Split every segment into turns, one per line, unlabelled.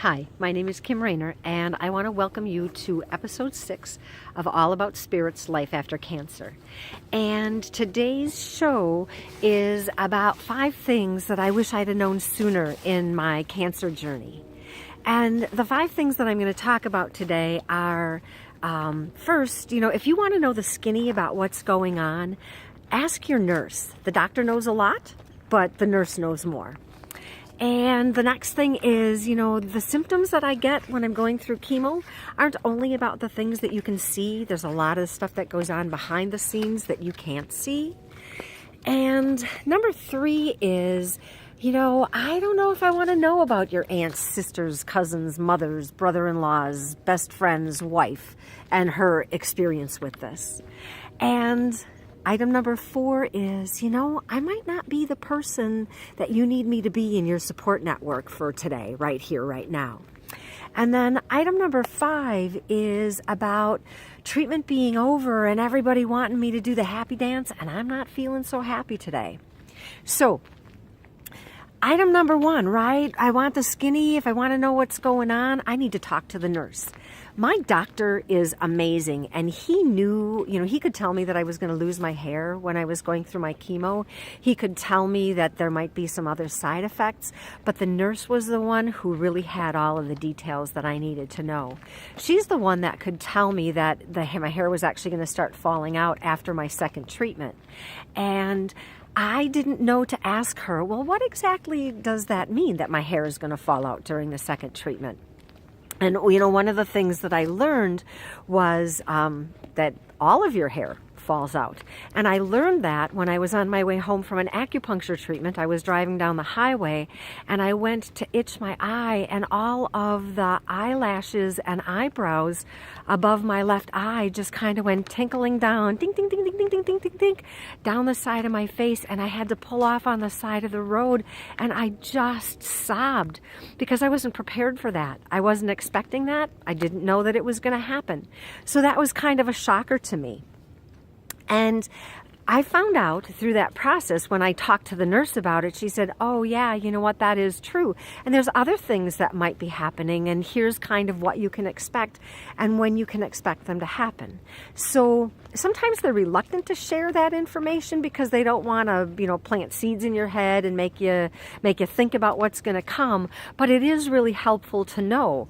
Hi, my name is Kim Rayner, and I want to welcome you to episode 6 of All About Spirits Life After Cancer. And today's show is about 5 things that I wish I'd have known sooner in my cancer journey. And the 5 things that I'm going to talk about today are, first, if you want to know the skinny about what's going on, ask your nurse. The doctor knows a lot, but the nurse knows more. And the next thing is, the symptoms that I get when I'm going through chemo aren't only about the things that you can see. There's a lot of stuff that goes on behind the scenes that you can't see. And number 3 is, I don't know if I want to know about your aunts, sisters, cousins, mothers, brother-in-laws, best friend's wife, and her experience with this. And item number 4 is, I might not be the person that you need me to be in your support network for today, right here, right now. And then item number 5 is about treatment being over and everybody wanting me to do the happy dance, and I'm not feeling so happy today. So, item number 1, right? I want the skinny. If I want to know what's going on, I need to talk to the nurse. My doctor is amazing, and he knew, he could tell me that I was going to lose my hair when I was going through my chemo. He could tell me that there might be some other side effects, but the nurse was the one who really had all of the details that I needed to know. She's the one that could tell me that my hair was actually going to start falling out after my second treatment. And I didn't know to ask her, well, what exactly does that mean, that my hair is going to fall out during the second treatment? And, one of the things that I learned was that all of your hair falls out. And I learned that when I was on my way home from an acupuncture treatment. I was driving down the highway and I went to itch my eye, and all of the eyelashes and eyebrows above my left eye just kind of went tinkling down, ding, ding, ding, ding, ding, ding, ding, ding, ding, down the side of my face. And I had to pull off on the side of the road, and I just sobbed because I wasn't prepared for that. I wasn't expecting that. I didn't know that it was going to happen. So that was kind of a shocker to me. And I found out through that process when I talked to the nurse about it. She said, oh yeah, you know what, that is true. And there's other things that might be happening, and here's kind of what you can expect and when you can expect them to happen. So sometimes they're reluctant to share that information because they don't want to, plant seeds in your head and make you think about what's going to come. But it is really helpful to know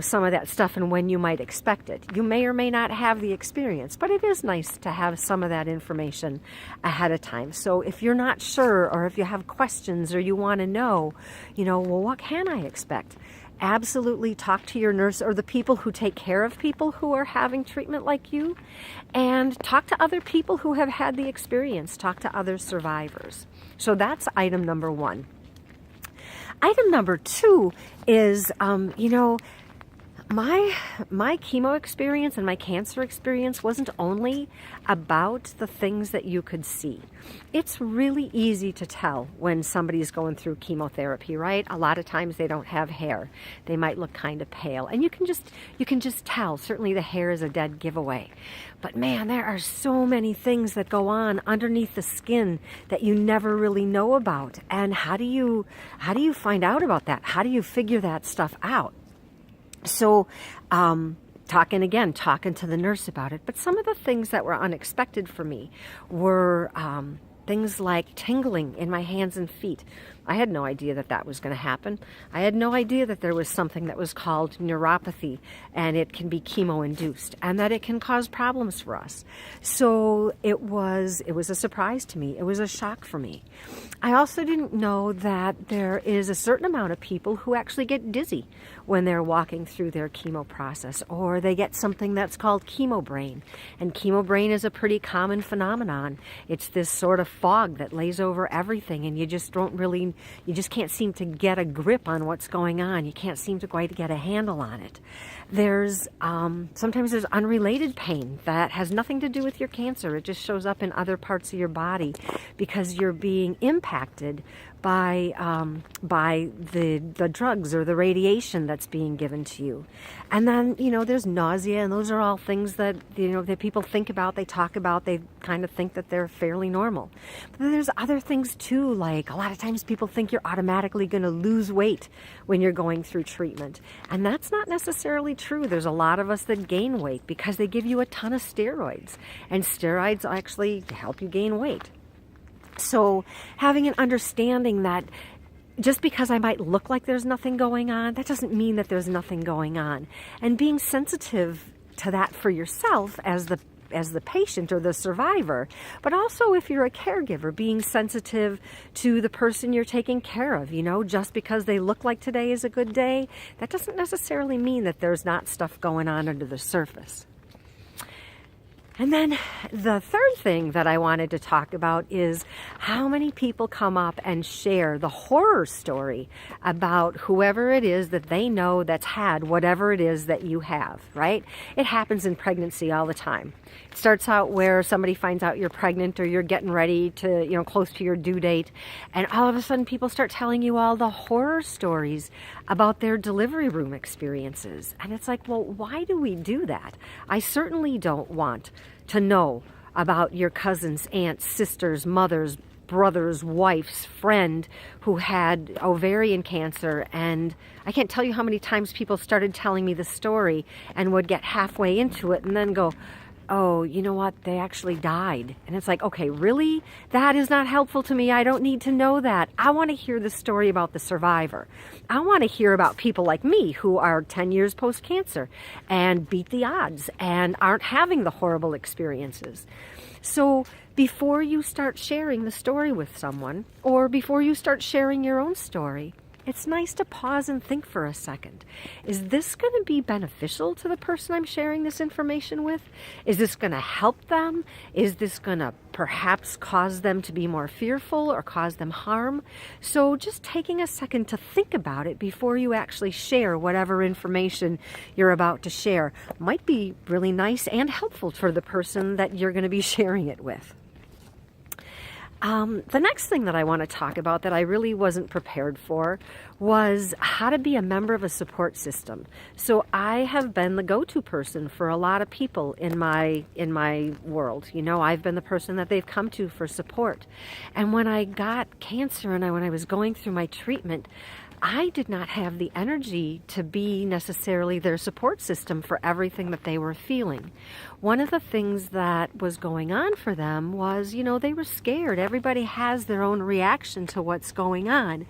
some of that stuff and when you might expect it. You may or may not have the experience, but it is nice to have some of that information ahead of time. So if you're not sure, or if you have questions, or you want to know, well, what can I expect? Absolutely talk to your nurse or the people who take care of people who are having treatment like you, and talk to other people who have had the experience. Talk to other survivors. So that's item number 1. Item number 2 is, my chemo experience and my cancer experience wasn't only about the things that you could see. It's really easy to tell when somebody's going through chemotherapy, right? A lot of times they don't have hair. They might look kind of pale, and you can just tell. Certainly the hair is a dead giveaway. But man, there are so many things that go on underneath the skin that you never really know about. And how do you find out about that? How do you figure that stuff out? So, talking to the nurse about it. But some of the things that were unexpected for me were things like tingling in my hands and feet. I had no idea that was going to happen. I had no idea that there was something that was called neuropathy, and it can be chemo-induced, and that it can cause problems for us. So it was a surprise to me. It was a shock for me. I also didn't know that there is a certain amount of people who actually get dizzy when they're walking through their chemo process, or they get something that's called chemo brain. And chemo brain is a pretty common phenomenon. It's this sort of fog that lays over everything, and you just can't seem to get a grip on what's going on. You can't seem to quite get a handle on it. There's sometimes there's unrelated pain that has nothing to do with your cancer. It just shows up in other parts of your body because you're being impacted by the drugs or the radiation that's being given to you. And then, there's nausea, and those are all things that, that people think about, they talk about, they kind of think that they're fairly normal. But then there's other things too, like a lot of times people think you're automatically going to lose weight when you're going through treatment. And that's not necessarily true. There's a lot of us that gain weight because they give you a ton of steroids, and steroids actually help you gain weight. So having an understanding that just because I might look like there's nothing going on, that doesn't mean that there's nothing going on. And being sensitive to that for yourself as the patient or the survivor, but also if you're a caregiver, being sensitive to the person you're taking care of. Just because they look like today is a good day, that doesn't necessarily mean that there's not stuff going on under the surface. And then the third thing that I wanted to talk about is how many people come up and share the horror story about whoever it is that they know that's had whatever it is that you have, right? It happens in pregnancy all the time. It starts out where somebody finds out you're pregnant or you're getting ready to, close to your due date. And all of a sudden people start telling you all the horror stories about their delivery room experiences. And it's like, well, why do we do that? I certainly don't want to know about your cousin's, aunt's, sister's, mother's, brother's, wife's friend who had ovarian cancer. And I can't tell you how many times people started telling me the story and would get halfway into it and then go, oh, you know what, they actually died. And it's like, okay, really? That is not helpful to me. I don't need to know that. I want to hear the story about the survivor. I want to hear about people like me who are 10 years post-cancer and beat the odds and aren't having the horrible experiences. So before you start sharing the story with someone, or before you start sharing your own story, it's nice to pause and think for a second. Is this going to be beneficial to the person I'm sharing this information with? Is this going to help them? Is this going to perhaps cause them to be more fearful or cause them harm? So just taking a second to think about it before you actually share whatever information you're about to share might be really nice and helpful for the person that you're going to be sharing it with. The next thing that I want to talk about that I really wasn't prepared for was how to be a member of a support system. So I have been the go-to person for a lot of people in my world. I've been the person that they've come to for support. And when I got cancer and when I was going through my treatment, I did not have the energy to be necessarily their support system for everything that they were feeling. One of the things that was going on for them was, they were scared. Everybody has their own reaction to what's going on.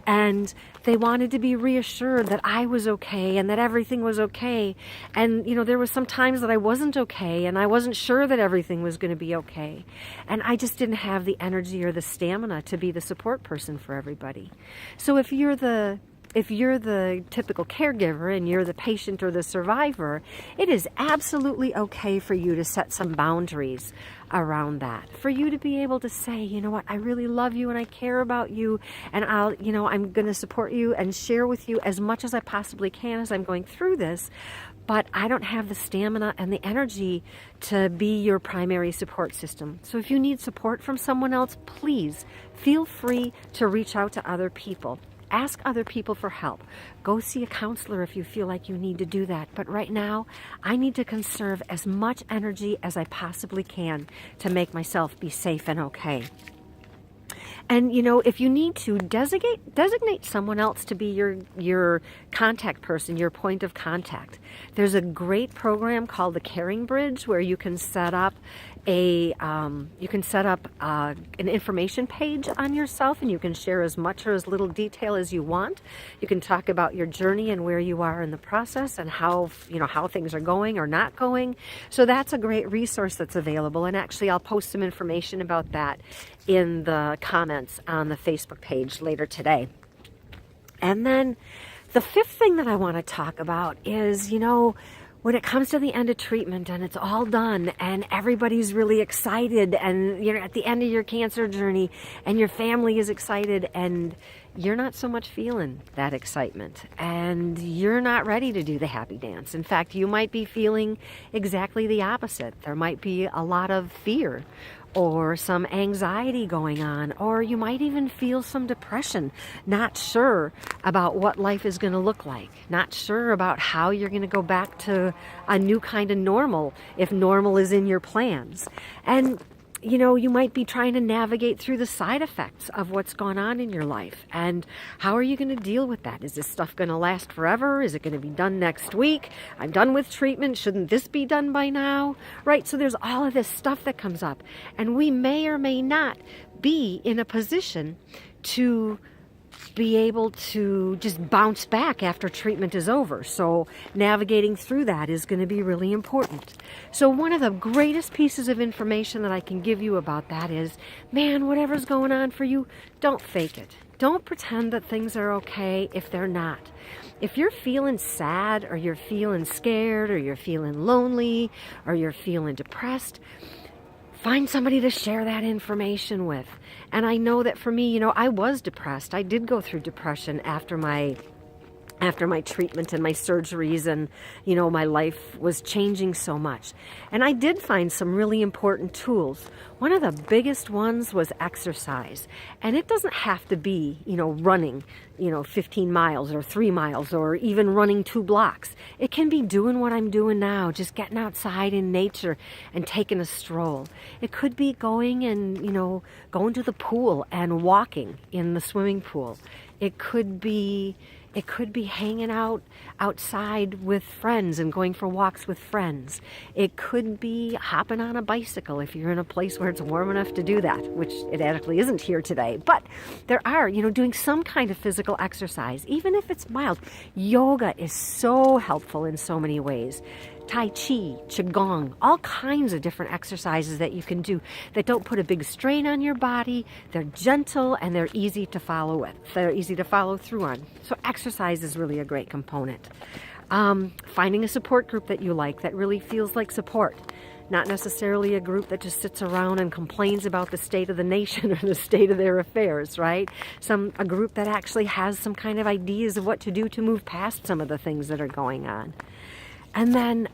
And they wanted to be reassured that I was okay and that everything was okay. And, there was some times that I wasn't okay and I wasn't sure that everything was going to be okay. And I just didn't have the energy or the stamina to be the support person for everybody. So if you're the typical caregiver and you're the patient or the survivor, it is absolutely okay for you to set some boundaries around that. For you to be able to say, you know what, I really love you and I care about you and I'm going to support you and share with you as much as I possibly can as I'm going through this, but I don't have the stamina and the energy to be your primary support system. So if you need support from someone else, please feel free to reach out to other people. Ask other people for help. Go see a counselor if you feel like you need to do that. But right now, I need to conserve as much energy as I possibly can to make myself be safe and okay. And, if you need to, designate someone else to be your contact person, your point of contact. There's a great program called the Caring Bridge where you can set up an information page on yourself, and you can share as much or as little detail as you want. You can talk about your journey and where you are in the process and how things are going or not going. So that's a great resource that's available. And actually, I'll post some information about that in the comments on the Facebook page later today. And then the fifth thing that I want to talk about is, when it comes to the end of treatment and it's all done and everybody's really excited and you're at the end of your cancer journey and your family is excited and you're not so much feeling that excitement and you're not ready to do the happy dance. In fact, you might be feeling exactly the opposite. There might be a lot of fear or some anxiety going on, or you might even feel some depression, not sure about what life is going to look like, not sure about how you're going to go back to a new kind of normal, if normal is in your plans. And you might be trying to navigate through the side effects of what's gone on in your life. And how are you going to deal with that? Is this stuff going to last forever? Is it going to be done next week? I'm done with treatment. Shouldn't this be done by now? Right? So there's all of this stuff that comes up. And we may or may not be in a position to be able to just bounce back after treatment is over. So navigating through that is going to be really important. So one of the greatest pieces of information that I can give you about that is, man, whatever's going on for you, don't fake it. Don't pretend that things are okay if they're not. If you're feeling sad, or you're feeling scared, or you're feeling lonely, or you're feeling depressed, find somebody to share that information with. And I know that for me, I was depressed. I did go through depression after my treatment and my surgeries, and my life was changing so much. And I did find some really important tools. One of the biggest ones was exercise. And it doesn't have to be, running, 15 miles or 3 miles, or even running 2 blocks. It can be doing what I'm doing now, just getting outside in nature and taking a stroll. It could be going to the pool and walking in the swimming pool. It could be hanging out outside with friends and going for walks with friends. It could be hopping on a bicycle if you're in a place where it's warm enough to do that, which it actually isn't here today. But there are, doing some kind of physical exercise, even if it's mild. Yoga is so helpful in so many ways. Tai Chi, Qigong, all kinds of different exercises that you can do that don't put a big strain on your body. They're gentle and they're easy to follow with. They're easy to follow through on. So exercise is really a great component. Finding a support group that you like that really feels like support. Not necessarily a group that just sits around and complains about the state of the nation or the state of their affairs, right? A group that actually has some kind of ideas of what to do to move past some of the things that are going on. And then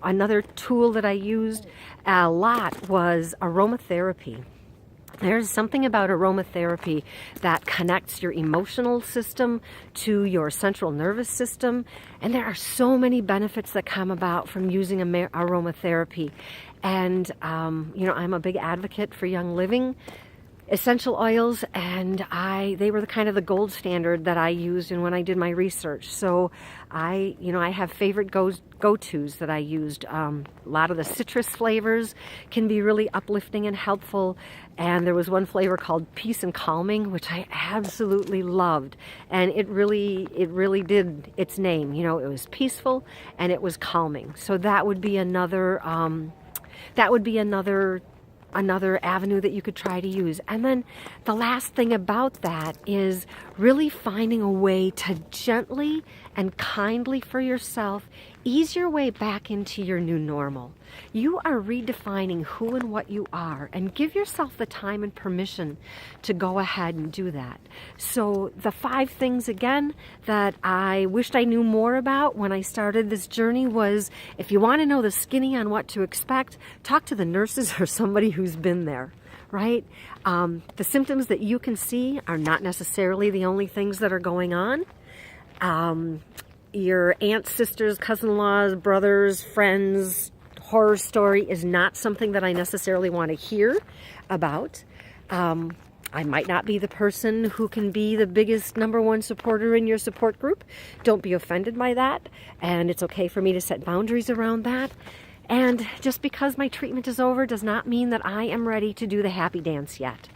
another tool that I used a lot was aromatherapy. There's something about aromatherapy that connects your emotional system to your central nervous system. And there are so many benefits that come about from using aromatherapy. And, I'm a big advocate for Young Living essential oils, and they were the gold standard that I used and when I did my research. So I have favorite go-tos that I used. A lot of the citrus flavors can be really uplifting and helpful. And there was one flavor called Peace and Calming, which I absolutely loved. And it really did its name. It was peaceful and it was calming. So that would be another avenue that you could try to use. And then the last thing about that is really finding a way to gently and kindly for yourself ease your way back into your new normal. You are redefining who and what you are, and give yourself the time and permission to go ahead and do that. So the 5 things again that I wished I knew more about when I started this journey was, if you want to know the skinny on what to expect, talk to the nurses or somebody who's been there. Right? The symptoms that you can see are not necessarily the only things that are going on. Your aunts, sisters, cousin-in-laws, brothers, friends, horror story is not something that I necessarily want to hear about. I might not be the person who can be the biggest number one supporter in your support group. Don't be offended by that. And it's okay for me to set boundaries around that. And just because my treatment is over does not mean that I am ready to do the happy dance yet.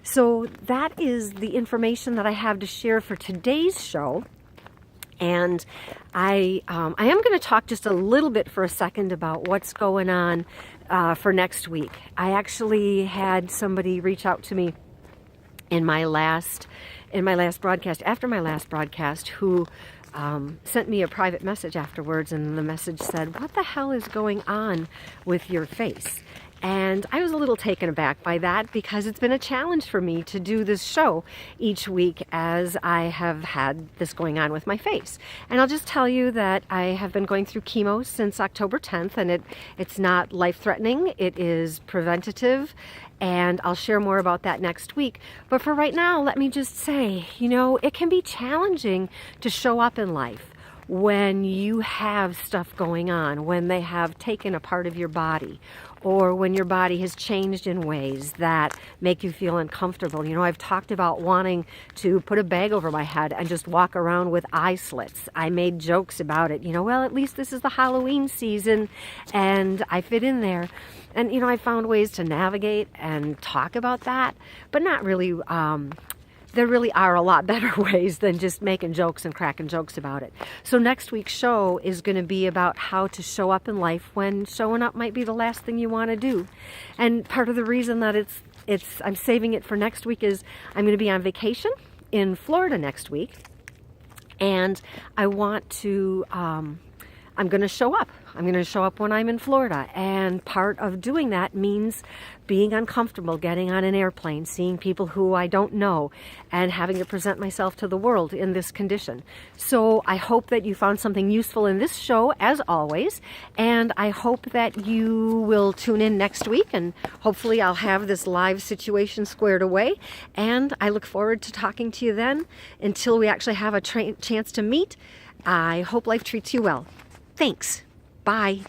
So that is the information that I have to share for today's show. And I am going to talk just a little bit for a second about what's going on for next week. I actually had somebody reach out to me in my last broadcast, after my last broadcast, who sent me a private message afterwards, and the message said, "What the hell is going on with your face?" And I was a little taken aback by that because it's been a challenge for me to do this show each week as I have had this going on with my face. And I'll just tell you that I have been going through chemo since October 10th, and it's not life-threatening, it is preventative, and I'll share more about that next week. But for right now, let me just say, it can be challenging to show up in life when you have stuff going on, when they have taken a part of your body, or when your body has changed in ways that make you feel uncomfortable. I've talked about wanting to put a bag over my head and just walk around with eye slits. I made jokes about it. Well, at least this is the Halloween season and I fit in there. And, I found ways to navigate and talk about that, but not really, there really are a lot better ways than just making jokes and cracking jokes about it. So next week's show is going to be about how to show up in life when showing up might be the last thing you want to do. And part of the reason that I'm saving it for next week is I'm going to be on vacation in Florida next week, and I want to I'm going to show up. I'm going to show up when I'm in Florida. And part of doing that means being uncomfortable, getting on an airplane, seeing people who I don't know, and having to present myself to the world in this condition. So I hope that you found something useful in this show, as always. And I hope that you will tune in next week, and hopefully I'll have this live situation squared away. And I look forward to talking to you then. Until we actually have a chance to meet, I hope life treats you well. Thanks. Bye.